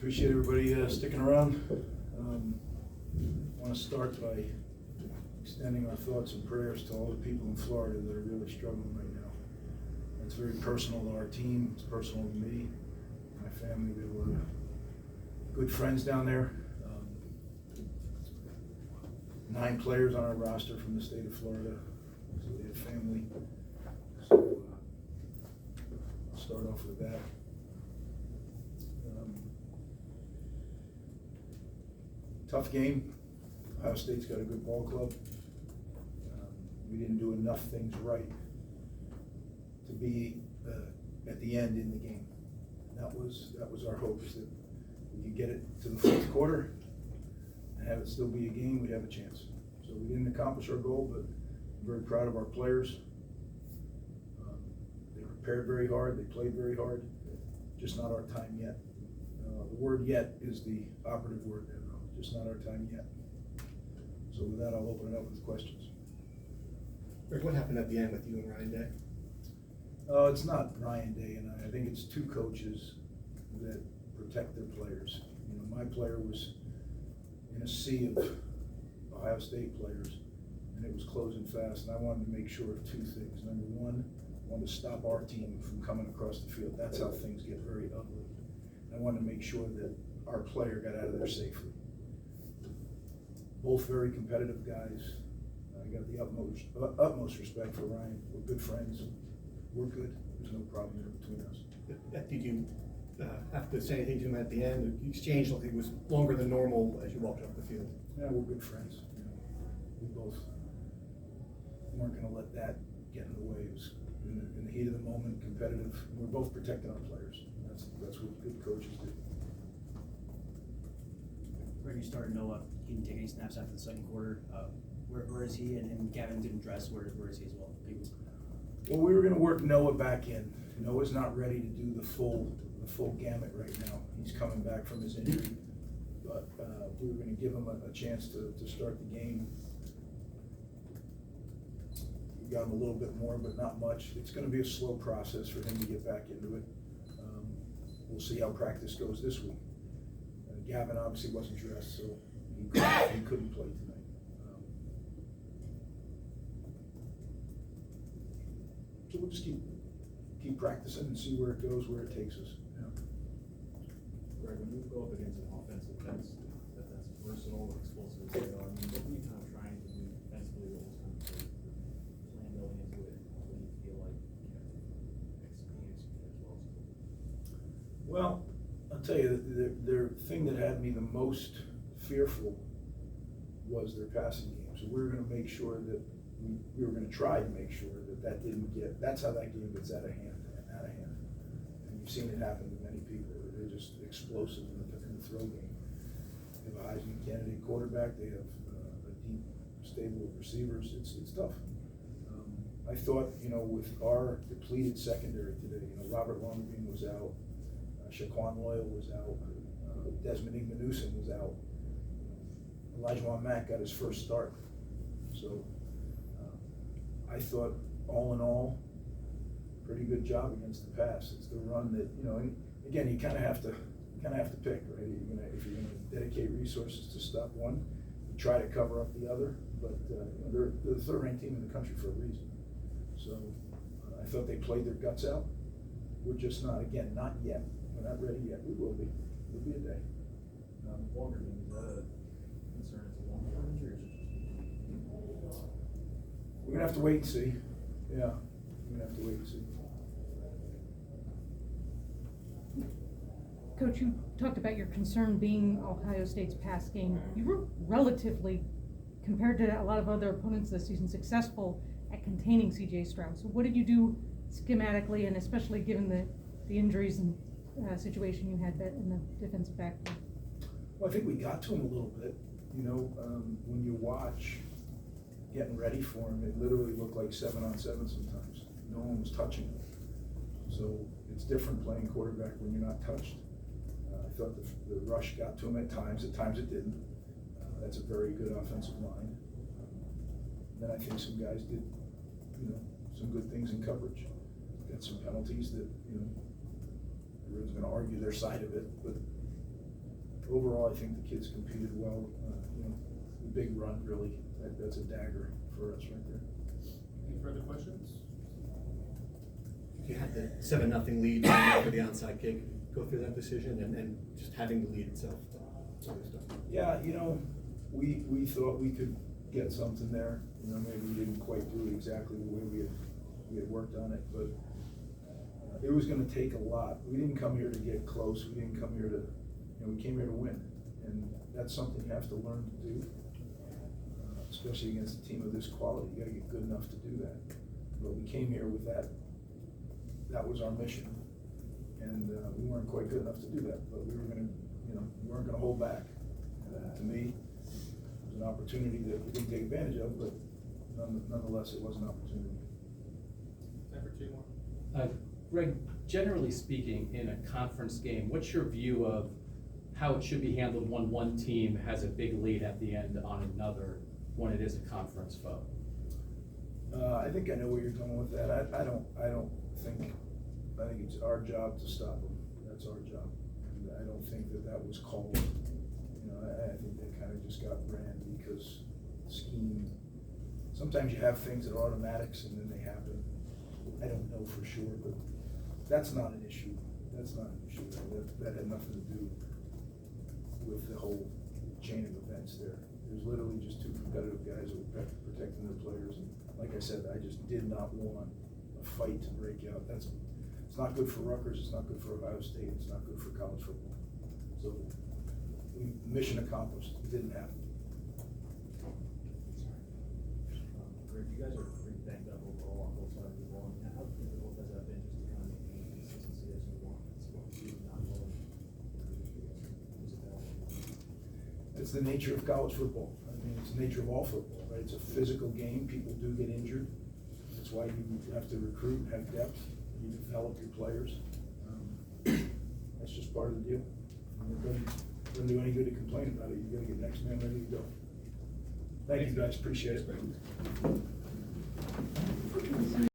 Appreciate everybody sticking around. I want to start by extending our thoughts and prayers to all the people in Florida that are really struggling right now. It's very personal to our team. It's personal to me, my family. We have a lot of good friends down there. 9 players on our roster from the state of Florida, so they have family. So I'll start off with that. Tough game. Ohio State's got a good ball club. We didn't do enough things right to be at the end in the game. And that was our hopes, that we could get it to the fourth quarter and have it still be a game. We'd have a chance. So we didn't accomplish our goal, but I'm very proud of our players. They prepared very hard. They played very hard. Just not our time yet. The word "yet" is the operative word there, though. Just not our time yet. So with that, I'll open it up with questions. Rick, what happened at the end with you and Ryan Day? It's not Ryan Day and I think it's 2 coaches that protect their players. You know, my player was in a sea of Ohio State players, and it was closing fast, and I wanted to make sure of 2 things. Number one, I wanted to stop our team from coming across the field. That's how things get very ugly. I wanted to make sure that our player got out of there safely. Both very competitive guys. I got the utmost respect for Ryan. We're good friends. We're good. There's no problem there between us. Did you have to say anything to him at the end? The exchange looked like it was longer than normal as you walked off the field. Yeah, we're good friends. You know, we both weren't going to let that get in the way. It was in the heat of the moment, competitive. We're both protecting our players. That's what good coaches do. Where you started Noah, he didn't take any snaps after the second quarter. Where is he? And Gavin didn't dress. Where is he as well? Well, we were going to work Noah back in. Noah's not ready to do the full gamut right now. He's coming back from his injury, but we were going to give him a chance to start the game. We got him a little bit more, but not much. It's going to be a slow process for him to get back into it. We'll see how practice goes this week. Gavin obviously wasn't dressed, so he couldn't play tonight. So we'll just keep practicing and see where it goes, where it takes us. Yeah. Greg, when you go up against an offense that's versatile and explosive, what were you kind of trying to do defensively? What was kind of the plan going into it? What do you feel like executed as well? Well, I'll tell you, their thing that had me the most fearful was their passing game. So we were going to make sure that we were going to try to make sure that didn't get. That's how that game gets out of hand. And you've seen it happen to many people. They're just explosive in the throw game. They have a Heisman candidate quarterback. They have a deep stable of receivers. It's tough. I thought, with our depleted secondary today, Robert Longbeam was out. Shaquan Loyal was out. Desmond Igmanuson was out. Elijah Mack got his first start. So I thought, all in all, pretty good job against the pass. It's the run that, and again, you kind of have to pick, right? If you're gonna dedicate resources to stop one, you try to cover up the other. But they're the 3rd-ranked team in the country for a reason. So I thought they played their guts out. We're just not yet. We're not ready yet. We will be. It'll be a day. Walker, is that a concern? It's a long-term injury, or is it just? We're gonna have to wait and see. Yeah, we're gonna have to wait and see. Coach, you talked about your concern being Ohio State's pass game. You were relatively, compared to a lot of other opponents this season, successful at containing C.J. Stroud. So what did you do schematically, and especially given the injuries and situation you had in the defensive backfield? Well, I think we got to him a little bit. When you watch getting ready for him, it literally looked like 7-on-7 sometimes. No one was touching him. So it's different playing quarterback when you're not touched. I thought the rush got to him at times it didn't. That's a very good offensive line. Then I think some guys did, some good things in coverage. Got some penalties that, everyone's going to argue their side of it, but overall, I think the kids competed well, you know, the big run, really, that's a dagger for us right there. Any further questions? You had the 7-0 lead for the onside kick. Go through that decision and just having the lead itself. Yeah, you know, we thought we could get something there, you know, maybe we didn't quite do it exactly the way we had worked on it, but it was gonna take a lot. We didn't come here to get close, we didn't come here to, you know, we came here to win, and that's something you have to learn to do, especially against a team of this quality. You gotta get good enough to do that. But we came here with that was our mission, and we weren't quite good enough to do that, but we were gonna, you know, we weren't gonna hold back. To me, it was an opportunity that we didn't take advantage of, but nonetheless, it was an opportunity. Time for 2 more. Greg, generally speaking, in a conference game, what's your view of how it should be handled when one team has a big lead at the end on another when it is a conference foe? I think I know where you're going with that. I think it's our job to stop them. That's our job. And I don't think that was called. You know, I think they kind of just got ran because scheme. Sometimes you have things that are automatics and then they happen. I don't know for sure, but that's not an issue. That's not an issue. That had nothing to do with the whole chain of events there. There's literally just 2 competitive guys who were protecting their players. And like I said, I just did not want a fight to break out. It's not good for Rutgers. It's not good for Ohio State. It's not good for college football. So mission accomplished. It didn't happen. Greg, you guys are pretty banged up overall on both sides of the ball. And how difficult has that been just to kind of maintain consistency as you want? Not going. It's the nature of college football. I mean, it's the nature of all football, right? It's a physical game. People do get injured. That's why you have to recruit, have depth, you develop your players. That's just part of the deal. It doesn't do any good to complain about it. You gotta get next man ready to go. Thank you guys, appreciate it.